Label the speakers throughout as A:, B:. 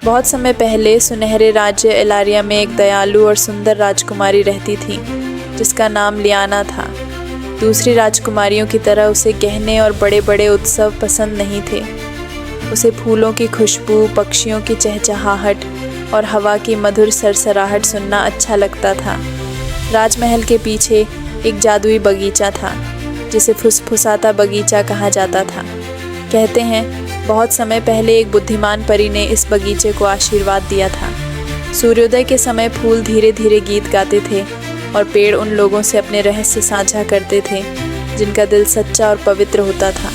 A: बहुत समय पहले सुनहरे राज्य एलारिया में एक दयालु और सुंदर राजकुमारी रहती थी जिसका नाम लियाना था। दूसरी राजकुमारियों की तरह उसे गहने और बड़े बड़े उत्सव पसंद नहीं थे। उसे फूलों की खुशबू, पक्षियों की चहचहाहट और हवा की मधुर सरसराहट सुनना अच्छा लगता था। राजमहल के पीछे एक जादुई बगीचा था जिसे फुसफुसाता बगीचा कहा जाता था। कहते हैं बहुत समय पहले एक बुद्धिमान परी ने इस बगीचे को आशीर्वाद दिया था। सूर्योदय के समय फूल धीरे धीरे गीत गाते थे और पेड़ उन लोगों से अपने रहस्य साझा करते थे जिनका दिल सच्चा और पवित्र होता था।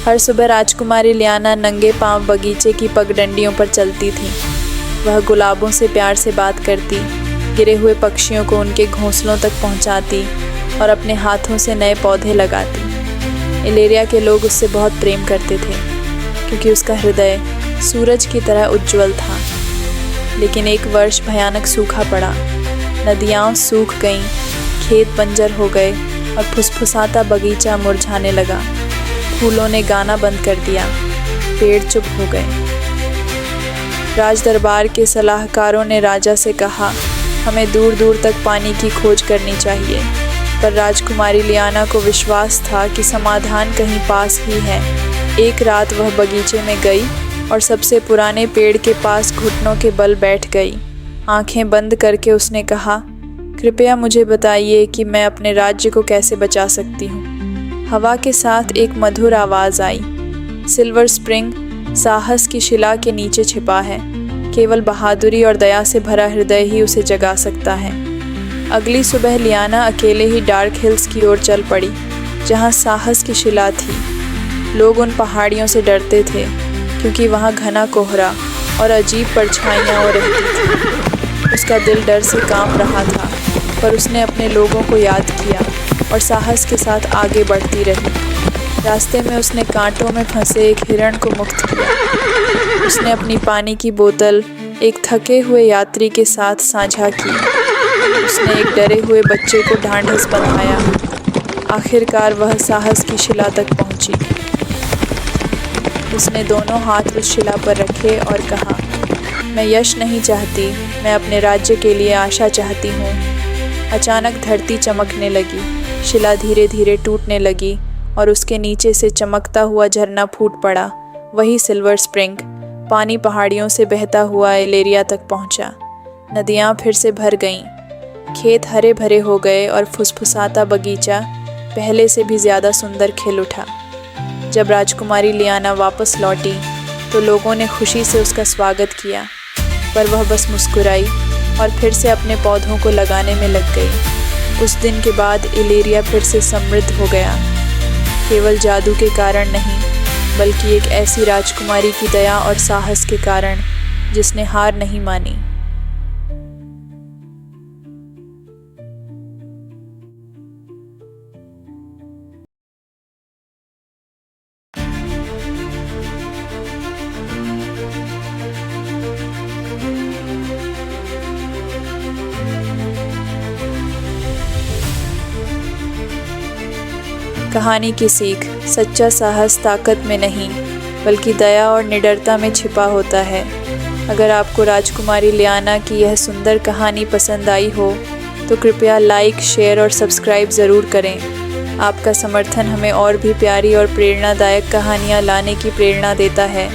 A: हर सुबह राजकुमारी लियाना नंगे पांव बगीचे की पगडंडियों पर चलती थी। वह गुलाबों से प्यार से बात करती, गिरे हुए पक्षियों को उनके घोंसलों तक पहुंचाती और अपने हाथों से नए पौधे लगाती। एलेरिया के लोग उससे बहुत प्रेम करते थे क्योंकि उसका हृदय सूरज की तरह उज्जवल था। लेकिन एक वर्ष भयानक सूखा पड़ा। नदियाँ सूख गईं, खेत बंजर हो गए और फुसफुसाता बगीचा मुरझाने लगा। फूलों ने गाना बंद कर दिया, पेड़ चुप हो गए। राज दरबार के सलाहकारों ने राजा से कहा, हमें दूर दूर तक पानी की खोज करनी चाहिए। पर राजकुमारी लियाना को विश्वास था कि समाधान कहीं पास ही है। एक रात वह बगीचे में गई और सबसे पुराने पेड़ के पास घुटनों के बल बैठ गई। आंखें बंद करके उसने कहा, कृपया मुझे बताइए कि मैं अपने राज्य को कैसे बचा सकती हूँ। हवा के साथ एक मधुर आवाज़ आई, सिल्वर स्प्रिंग साहस की शिला के नीचे छिपा है। केवल बहादुरी और दया से भरा हृदय ही उसे जगा सकता है। अगली सुबह लियाना अकेले ही डार्क हिल्स की ओर चल पड़ी जहाँ साहस की शिला थी। लोग उन पहाड़ियों से डरते थे क्योंकि वहाँ घना कोहरा और अजीब परछाइयाँ हो रहती थी। उसका दिल डर से कांप रहा था, पर उसने अपने लोगों को याद किया और साहस के साथ आगे बढ़ती रही। रास्ते में उसने कांटों में फंसे एक हिरण को मुक्त किया। उसने अपनी पानी की बोतल एक थके हुए यात्री के साथ साझा की। उसने एक डरे हुए बच्चे को ढांढस बंधाया। आखिरकार वह साहस की शिला तक पहुंची। उसने दोनों हाथ उस शिला पर रखे और कहा, मैं यश नहीं चाहती, मैं अपने राज्य के लिए आशा चाहती हूँ। अचानक धरती चमकने लगी, शिला धीरे धीरे टूटने लगी और उसके नीचे से चमकता हुआ झरना फूट पड़ा। वही सिल्वर स्प्रिंग। पानी पहाड़ियों से बहता हुआ एलेरिया तक पहुंचा। नदियाँ फिर से भर गईं, खेत हरे भरे हो गए और फुसफुसाता बगीचा पहले से भी ज़्यादा सुंदर खिल उठा। जब राजकुमारी लियाना वापस लौटी तो लोगों ने खुशी से उसका स्वागत किया, पर वह बस मुस्कुराई और फिर से अपने पौधों को लगाने में लग गई। उस दिन के बाद एलेरिया फिर से समृद्ध हो गया, केवल जादू के कारण नहीं, बल्कि एक ऐसी राजकुमारी की दया और साहस के कारण जिसने हार नहीं मानी। कहानी की सीख, सच्चा साहस ताकत में नहीं बल्कि दया और निडरता में छिपा होता है। अगर आपको राजकुमारी लियाना की यह सुंदर कहानी पसंद आई हो तो कृपया लाइक, शेयर और सब्सक्राइब ज़रूर करें। आपका समर्थन हमें और भी प्यारी और प्रेरणादायक कहानियाँ लाने की प्रेरणा देता है।